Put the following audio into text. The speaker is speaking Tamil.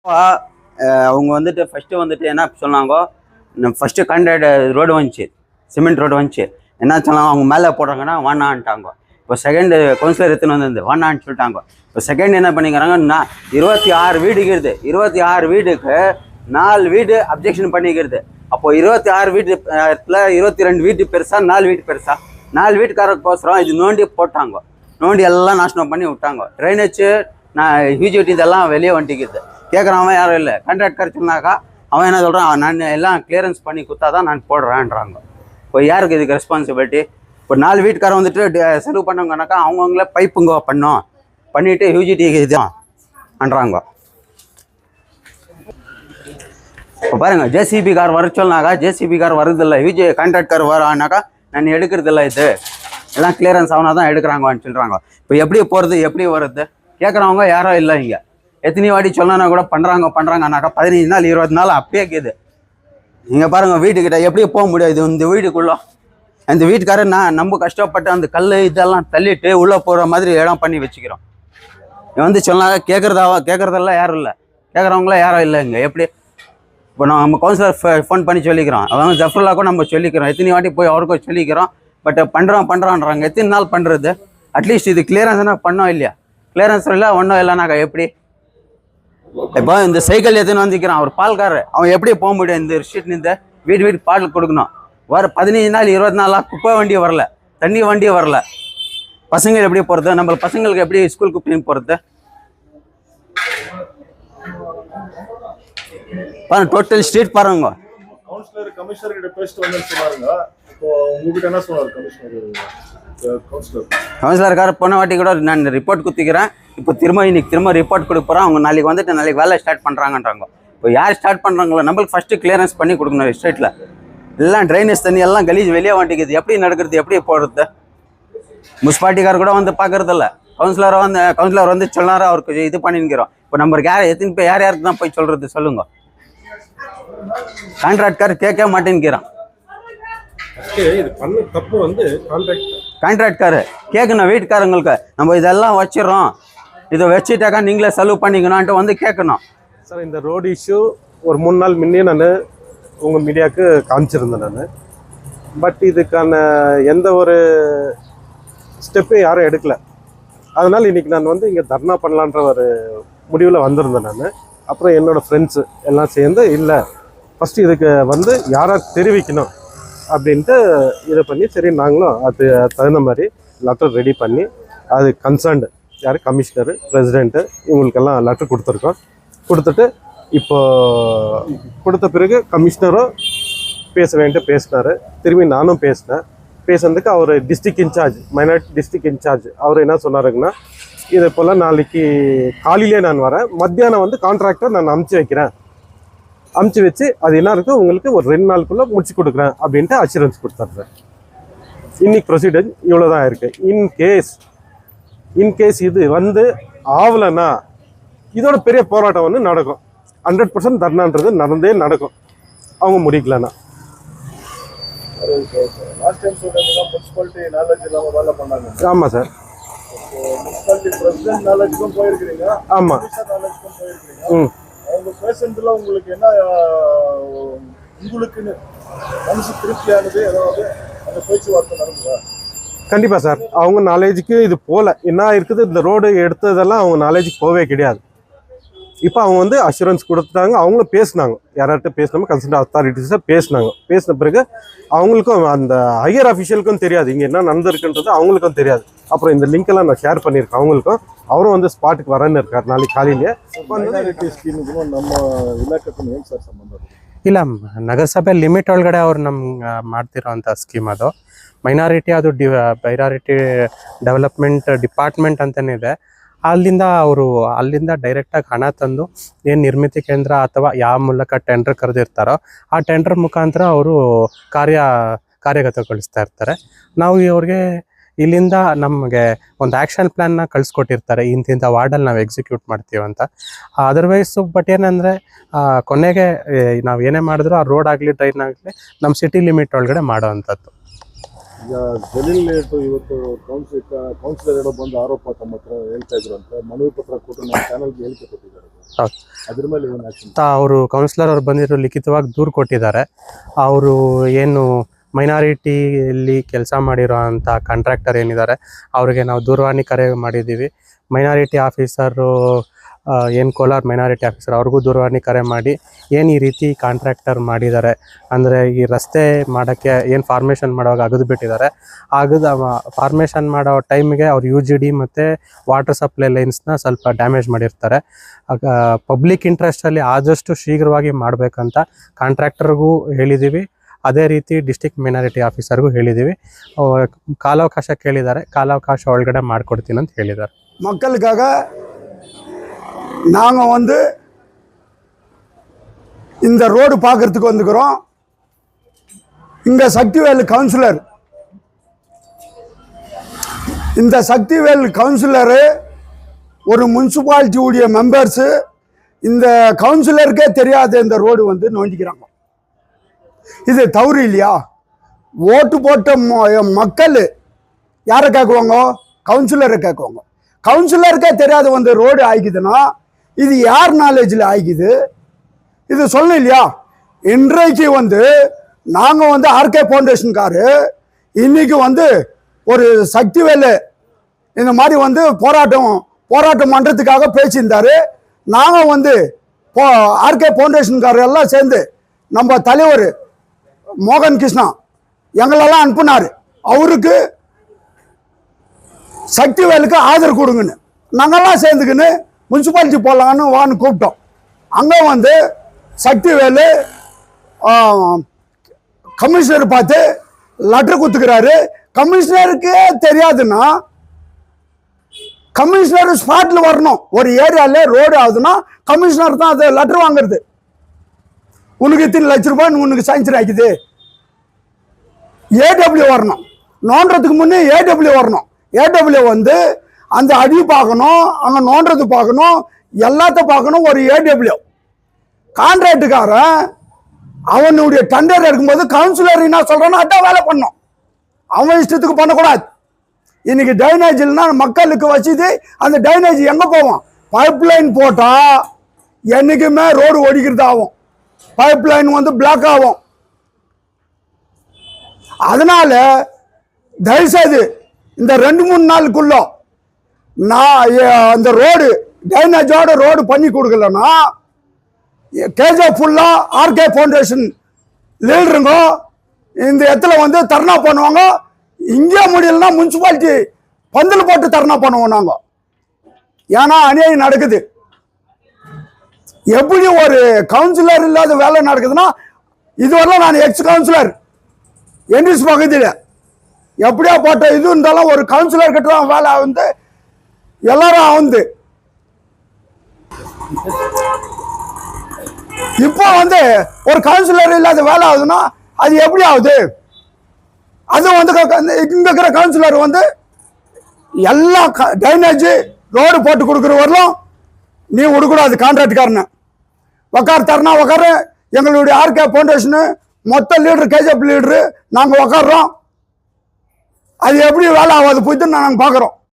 அவங்க வந்துட்டு ஃபஸ்ட்டு வந்துட்டு என்ன சொன்னாங்க, ஃபஸ்ட்டு கான்ட்ராக்ட் ரோடு வந்துச்சு, சிமெண்ட் ரோடு வந்துச்சு. என்ன சொன்னாங்க, அவங்க மேலே போடுறாங்கன்னா வேணான்ட்டாங்க. இப்போ செகண்டு கவுன்சிலர் எடுத்துன்னு வந்து வேணான்னு சொல்லிட்டாங்க. இப்போ செகண்ட் என்ன பண்ணிக்கிறாங்கன்னா 26 வீடு இருக்குது. 26 வீடுக்கு 4 வீடு அப்ஜெக்ஷன் பண்ணிக்கிறது. அப்போது 26 வீட்டு 22 வீட்டு பெருசா, 4 வீட்டு பெருசா? 4 வீட்டுக்காரருக்கோசரம் இது நோண்டி போட்டாங்க. நோண்டி எல்லாம் நாசனம் பண்ணி விட்டாங்க. ட்ரைனேஜ் ஹியூஜிட்டி இதெல்லாம் வெளியே வந்துட்டிக்குது. கேட்குறவன் யாரும் இல்லை. கான்ட்ராக்டர் சொன்னாக்கா அவன் என்ன சொல்கிறான், நான் எல்லாம் கிளியரன்ஸ் பண்ணி கொடுத்தாதான் நான் போடுறேன்றாங்க. இப்போ யாருக்கு இதுக்கு ரெஸ்பான்சிபிலிட்டி? இப்போ 4 வீட்டுக்காரன் வந்துட்டு செலவு பண்ணவங்கனாக்கா அவங்கவுங்களே பைப்புங்க பண்ணிவிட்டு ஹியூஜிட்டி இதுன்றாங்க. இப்போ பாருங்கள், ஜேசிபி கார் வர சொன்னாக்கா ஜேசிபி கார் வருதில்லை. கான்ட்ராக்ட் கார் வரானாக்கா நான் எடுக்கிறதில்ல, இது எல்லாம் கிளியரன்ஸ் ஆனால் தான் எடுக்கிறாங்கன்னு சொல்கிறாங்க. இப்போ எப்படி போகிறது, எப்படி வருது? கேட்குறவங்க யாரும் இல்லை. இங்கே எத்தனை வாட்டி சொல்லனா கூட பண்ணுறாங்கனாக்கா 15 நாள் 20 நாள் அப்பயே இருக்குது. நீங்கள் பாருங்கள், வீட்டுக்கிட்ட எப்படி போக முடியாது இந்த வீட்டுக்குள்ளே? அந்த வீட்டுக்காரர் நம்ம கஷ்டப்பட்டு அந்த கல் இதெல்லாம் தள்ளிட்டு உள்ளே போகிற மாதிரி இடம் பண்ணி வச்சுக்கிறோம். வந்து சொன்னாங்க கேட்குறதெல்லாம் யாரும் இல்லை. கேட்குறவங்களாம் யாரும் இல்லை. இங்கே எப்படி இப்போ நம்ம கவுன்சிலர் ஃபோன் பண்ணி சொல்லிக்கிறோம். அவங்க ஜஃப்ருல்லாக்கும் நம்ம சொல்லிக்கிறோம். எத்தனை வாட்டி போய் அவருக்கும் சொல்லிக்கிறோம். பட் பண்ணுறோன்றாங்க. எத்தனை நாள் பண்ணுறது? அட்லீஸ்ட் இது கிளியரன்ஸ்னா பண்ணோம் இல்லையா? கிளியரன்ஸ் இல்லை, ஒன்றும் இல்லைனாக்கா எப்படி? இப்போ இந்த சைக்கிள் எத்தனை வந்துக்கிறான், அவர் பால்காரர், அவன் எப்படி போக முடியும்? இந்த ஷீட் வீடு பால் கொடுக்கணும். வர 15 நாள் 20 நாளாக குப்பை வண்டி வரல, தண்ணி வண்டி வரல. பசங்க எப்படி போகிறது? நம்ம பசங்களுக்கு எப்படி ஸ்கூல் கூப்பிட்டு போகிறது? பாருங்க, டோட்டல் ஸ்ட்ரீட் பாருங்க. கமிஷனர் கிட்ட பேசிட்டு வந்து சொன்னாருங்க. இப்போ உங்ககிட்ட என்ன சொன்னாரு கவுன்சிலர்? போன வாட்டி கூட நான் ரிப்போர்ட் கொடுத்துக்கிறேன். இப்போ திரும்ப ரிப்போர்ட் கொடுக்குறோம். அவங்க நாளைக்கு வேலை ஸ்டார்ட் பண்ணுறாங்கன்றாங்க. இப்போ யார் ஸ்டார்ட் பண்ணுறாங்களோ நம்மளுக்கு ஃபஸ்ட்டு கிளியரன்ஸ் பண்ணி கொடுக்கணும். ஸ்ட்ரீட்டில் எல்லாம் ட்ரைனேஜ் தண்ணி எல்லாம் கலீஜ் வெளியே வாண்டிக்குது. எப்படி நடக்கிறது, எப்படி போடுறது? முனிசிபாலிட்டிக்கார் கூட வந்து பார்க்குறதில்ல. கவுன்சிலர் வந்து சொன்னார், அவருக்கு இது பண்ணிக்கிறோம். இப்போ நம்பருக்கு எத்தனை பேர் யாருக்கு தான் போய் சொல்கிறது சொல்லுங்க? கான்ட்ராக்டர் கேட்க மாட்டேங்கிறான். கான்ட்ராக்டர் கேட்கணும். வீட்டுக்காரங்களுக்கு நம்ம இதெல்லாம் வச்சிடறோம், இதை வச்சுட்டாக்கா நீங்களே செலவு பண்ணிக்கணும்ன்ட்டு வந்து கேட்கணும். சார், இந்த ரோடு இஷ்யூ ஒரு 3 நாள் முன்னே நான் உங்கள் மீடியாவுக்கு காமிச்சிருந்தேன் நான். பட் இதுக்கான எந்த ஒரு ஸ்டெப்பையும் யாரும் எடுக்கலை. அதனால் இன்றைக்கி நான் வந்து இங்கே தர்ணா பண்ணலான்ற ஒரு முடிவில் வந்திருந்தேன் நான். அப்புறம் என்னோடய ஃப்ரெண்ட்ஸு எல்லாம் சேர்ந்து இல்லை, ஃபஸ்ட்டு இதுக்கு வந்து யாராவது தெரிவிக்கணும் அப்படின்ட்டு இதை பண்ணி, சரி நாங்களும் அது தகுந்த மாதிரி லெட்டர் ரெடி பண்ணி அது கன்சர்ன்டு யார் கமிஷனரு, பிரசிடெண்ட்டு இவங்களுக்கெல்லாம் லெட்டர் கொடுத்துருக்கோம். கொடுத்துட்டு இப்போ கொடுத்த பிறகு கமிஷனரும் பேச வேண்டிய பேசினார். திரும்பி நானும் பேசுனதுக்கு அவர் district incharge, minority district incharge, அவர் என்ன சொன்னாருங்கன்னா, இதே போல் நாளைக்கு காலையிலே நான் வரேன், மத்தியானம் வந்து கான்ட்ராக்டர் நான் அமுச்சு வச்சு அது என்ன இருக்குது உங்களுக்கு ஒரு 2 நாளுக்குள்ளே முடிச்சு கொடுக்குறேன் அப்படின்ட்டு அஷூரன்ஸ் கொடுத்தாரு. இன்னைக்கு ப்ரொசீடர் இவ்வளோ தான் இருக்குது. இன்கேஸ் இது வந்து ஆகலைன்னா இதோட பெரிய போராட்டம் வந்து நடக்கும். 100% தர்ணான்றது நடக்கும் அவங்க முடிக்கலன்னா. ஆமாம் சார். ஆமாம். அவங்க பேசுறதுல உங்களுக்கு என்ன, உங்களுக்குன்னு மனசு திருப்தியானது ஏதாவது அந்த பேச்சுவார்த்தை நடந்ததா? கண்டிப்பாக சார். அவங்க நாலேஜுக்கு இது போகல. என்ன இருக்குது, இந்த ரோடு எடுத்ததெல்லாம் அவங்க நாலேஜுக்கு போகவே கிடையாது. இப்போ அவங்க வந்து அஷூரன்ஸ் கொடுத்துட்டாங்க. அவங்களும் பேசினாங்க, யார்கிட்ட பேசினாமோ கன்சர்ன் அத்தாரிட்டிஸாக பேசின பிறகு அவங்களுக்கும் அந்த ஹையர் அஃபிஷியலுக்கும் தெரியாது இங்கே என்ன நடந்திருக்குன்றது, அவங்களுக்கும் தெரியாது. அப்புறம் இந்த லிங்க்கெல்லாம் நான் ஷேர் பண்ணியிருக்கேன் அவங்களுக்கும். அவரும் வந்து ஸ்பாட்டுக்கு வரேன்னு இருக்கார் நாளைக்கு காலையிலேயே. ನಮ್ಮ ಇಲಾಖೆ ಏನು ಸರ್ ಸಂಬಂಧ? ಇಲ್ಲ, ನಗರಸಭೆ ಲಿಮಿಟ್ ಒಳಗಡೆ ಅವ್ರು ನಮ್ಗೆ ಮಾಡ್ತಿರೋಂಥ ಸ್ಕೀಮ್ ಅದು. ಮೈನಾರಿಟಿ ಡೆವಲಪ್ಮೆಂಟ್ ಡಿಪಾರ್ಟ್ಮೆಂಟ್ ಅಂತಲೇ ಇದೆ. ಅಲ್ಲಿಂದ ಡೈರೆಕ್ಟಾಗಿ ಹಣ ತಂದು ಏನು ನಿರ್ಮಿತಿ ಕೇಂದ್ರ ಅಥವಾ ಯಾವ ಮೂಲಕ ಟೆಂಡರ್ ಕರೆದಿರ್ತಾರೋ ಆ ಟೆಂಡರ್ ಮುಖಾಂತರ ಅವರು ಕಾರ್ಯಗತಗೊಳಿಸ್ತಾ ಇರ್ತಾರೆ. ನಾವು ಇವ್ರಿಗೆ ಇಲ್ಲಿಂದ ನಮಗೆ ಒಂದು ಆ್ಯಕ್ಷನ್ ಪ್ಲ್ಯಾನ್ನ ಕಳಿಸ್ಕೊಟ್ಟಿರ್ತಾರೆ, ಇಂತಿಂಥ ವಾರ್ಡಲ್ಲಿ ನಾವು ಎಕ್ಸಿಕ್ಯೂಟ್ ಮಾಡ್ತೀವಿ ಅಂತ. ಅದರ್ವೈಸು ಬಟ್ ಏನಂದರೆ ಕೊನೆಗೆ ನಾವು ಏನೇ ಮಾಡಿದ್ರು ಆ ರೋಡ್ ಆಗಲಿ ಡ್ರೈನ್ ಆಗಲಿ ನಮ್ಮ ಸಿಟಿ ಲಿಮಿಟ್ ಒಳಗಡೆ ಮಾಡೋ ಅಂಥದ್ದು. ಈಗ ಜಲೀಲ್ ಇವತ್ತು ಕೌನ್ಸಿಲರ್ ಏನೋ ಬಂದು ಆರೋಪ ತಮ್ಮ ಹತ್ರ ಹೇಳ್ತಾ ಇದ್ರು ಅಂತ ಮನವಿ ಪತ್ರ ಕೊಟ್ಟು ನಮ್ಮ ಚಾನಲ್ಗೆ ಹೇಳಿಕೆ ಕೊಟ್ಟಿದ್ದಾರೆ. ಹೌದು. ಅದ್ರ ಮೇಲೆ ಏನು ಆಕ್ಷನ್? ಅವರು ಕೌನ್ಸಿಲರ್ ಅವ್ರು ಬಂದಿರೋ ಲಿಖಿತವಾಗಿ ದೂರು ಕೊಟ್ಟಿದ್ದಾರೆ. ಅವರು ಏನು ಮೈನಾರಿಟಿಯಲ್ಲಿ ಕೆಲಸ ಮಾಡಿರೋ ಅಂಥ ಕಾಂಟ್ರಾಕ್ಟರ್ ಏನಿದ್ದಾರೆ ಅವ್ರಿಗೆ ನಾವು ದೂರವಾಣಿ ಕರೆ ಮಾಡಿದ್ದೀವಿ. ಮೈನಾರಿಟಿ ಆಫೀಸರು ಏನು ಕೋಲಾರ ಮೈನಾರಿಟಿ ಆಫೀಸರ್ ಅವ್ರಿಗೂ ದೂರವಾಣಿ ಕರೆ ಮಾಡಿ ಏನು ಈ ರೀತಿ ಕಾಂಟ್ರಾಕ್ಟರ್ ಮಾಡಿದ್ದಾರೆ, ಅಂದರೆ ಈ ರಸ್ತೆ ಮಾಡೋಕ್ಕೆ ಏನು ಫಾರ್ಮೇಷನ್ ಮಾಡುವಾಗ ಅಗದು ಬಿಟ್ಟಿದ್ದಾರೆ, ಫಾರ್ಮೇಷನ್ ಮಾಡೋ ಟೈಮಿಗೆ ಅವ್ರು UGD ಮತ್ತು ವಾಟರ್ ಸಪ್ಲೈ ಲೈನ್ಸ್ನ ಸ್ವಲ್ಪ ಡ್ಯಾಮೇಜ್ ಮಾಡಿರ್ತಾರೆ. ಪಬ್ಲಿಕ್ ಇಂಟ್ರೆಸ್ಟಲ್ಲಿ ಆದಷ್ಟು ಶೀಘ್ರವಾಗಿ ಮಾಡಬೇಕಂತ ಕಾಂಟ್ರಾಕ್ಟರ್ಗೂ ಹೇಳಿದ್ದೀವಿ. ಅದೇ ರೀತಿ ಡಿಸ್ಟ್ರಿಕ್ಟ್ ಮೈನಾರಿಟಿ ಆಫೀಸರ್ಗೂ ಹೇಳಿದ್ದೀವಿ. ಕಾಲಾವಕಾಶ ಕೇಳಿದ್ದಾರೆ, ಕಾಲಾವಕಾಶ ಒಳಗಡೆ ಮಾಡಿಕೊಡ್ತೀನಿ ಅಂತ ಹೇಳಿದ್ದಾರೆ. மக்களுக்காக நாங்கள் வந்து இந்த ரோடு பார்க்கறதுக்கு வந்துக்கிறோம். இங்கே சக்திவேல் கவுன்சிலர், இந்த சக்திவேல் கவுன்சிலரு ஒரு முனிசிபாலிட்டியுடைய மெம்பர்ஸு இந்த கவுன்சிலருக்கே தெரியாத இந்த ரோடு வந்து நோண்டிக்கிறாங்க. இது தவறு இல்லையா? ஓட்டு போட்ட மக்கள் யாரை கேட்குவாங்க? கவுன்சிலரை கேட்குவாங்க. கவுன்சிலருக்கே தெரியாத வந்து ரோடு ஆகிக்குதுன்னா இது யார் நாலேஜில் ஆகிக்குது? இது சொல்லணும் இல்லையா? இன்றைக்கு வந்து நாங்கள் வந்து ஆர்கே ஃபவுண்டேஷன்காரு இன்னைக்கு வந்து ஒரு சக்திவேலு இந்த மாதிரி வந்து போராட்டம் பண்ணுறதுக்காக பேசியிருந்தாரு. நாங்கள் வந்து ஆர்கே ஃபவுண்டேஷன்காரர் எல்லாம் சேர்ந்து நம்ம தலைவர் மோகன் கிருஷ்ணா எங்களெல்லாம் அனுப்புனார். அவருக்கு சக்திவேலுக்கு ஆதரவு கொடுங்கன்னு நாங்கள்லாம் சேர்ந்துக்கின்னு முனிசிபாலிட்டி போடலான்னு வான்னு கூப்பிட்டோம். அங்கே வந்து சக்திவேலு கமிஷனர் பார்த்து லெட்டர் கொடுத்துக்கிறாரு. கமிஷனருக்கே தெரியாதுன்னா கமிஷனர் ஸ்பாட்டில் வரணும். ஒரு ஏரியாவில் ரோடு ஆகுதுன்னா கமிஷனர் தான் அது லெட்டர் வாங்குறது. உனக்கு இத்தனை லட்ச ரூபாய் உனக்கு சாங்ஷன் ஆகிக்குது, ஏடபிள்யூ வரணும். நோண்டுறதுக்கு முன்னே ஏடபிள்யூ வரணும். ஏடபிள்யூ வந்து அந்த அடி பார்க்கணும், அங்கே நோண்டுறது பார்க்கணும், எல்லாத்த பார்க்கணும். ஒரு ஏடபிள்யூ கான்ட்ராக்டுக்காரன் அவனுடைய டெண்டர் எடுக்கும்போது கவுன்சிலர் என்ன சொல்கிறானோ அதான் வேலை பண்ணணும். அவன் இஷ்டத்துக்கு பண்ணக்கூடாது. இன்னைக்கு டைனேஜ் இல்லைன்னா மக்களுக்கு வச்சுது அந்த டைனேஜ் எங்கே போவோம்? பைப் லைன் போட்டால் என்றைக்குமே ரோடு ஒடிக்கிறது ஆகும். பைப் லைன் வந்து பிளாக் ஆகும். அதனால தயவுசெய்து இந்த 2-3 நாளுக்குள்ள நான் அந்த ரோடு டைனேஜோட ரோடு பண்ணி கொடுக்கலன்னா கேஜே ஃபுல்லாக ஆர்கே ஃபவுண்டேஷன் லீடருங்க இந்த இடத்துல வந்து தர்ணா பண்ணுவாங்க. இங்கே முடியலன்னா முனிசிபாலிட்டி பந்தல் போட்டு தர்ணா பண்ணுவோம் நாங்கள். ஏன்னா அநியாயம் நடக்குது. எப்படி ஒரு கவுன்சிலர் இல்லாத வேலை நடக்குதுன்னா, இதுவரையிலும் நான் எக்ஸ் கவுன்சிலர் என்டிஸ் பகுதியில் எப்படியா போட்ட இது இருந்தாலும் ஒரு கவுன்சிலர் கிட்ட தான் வேலை வந்து எல்லாரும் வந்து இப்போ வந்து ஒரு கவுன்சிலர் இல்லாத வேலை ஆகுதுன்னா அது எப்படி ஆகுது? அது வந்து இங்க இருக்கிற கவுன்சிலர் வந்து எல்லா டைனேஜ் ரோடு போட்டு கொடுக்குற வரலாம் நீ விடக்கூடாது. கான்ட்ராக்டுக்காரனை உக்கார் தரனா உக்காரு. எங்களுடைய ஆர்கே ஃபவுண்டேஷனு மொத்த லீடர் கேஜிஎஃப் லீடரு நாங்கள் உக்காடுறோம். அது எப்படி வேலை ஆகாது போயிட்டு நாங்கள் பார்க்குறோம்.